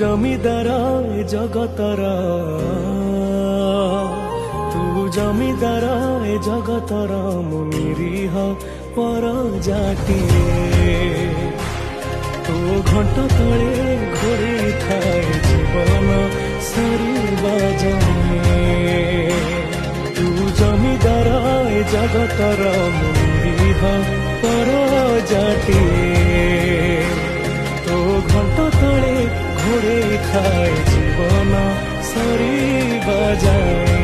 জমিদার এ জগতর, তু জমিদার এ জগতর, মু নিরীহ পরজাটিয়ে। তো ঘଣ୍ଟ ତଳେ ଘୋଡ଼େଇ ଥାଏ ଜୀବନ ସରିବା ଯାଏ। ତୁ ଜମିଦାର ଏ ଜଗତର, ମୁଁ ନିରୀହ ପରଜାଟିଏ। তো ঘণ্ট তଳେ ঘোড়েই ଥାଏ ଜୀବନ ସରିବା ଯାଏ।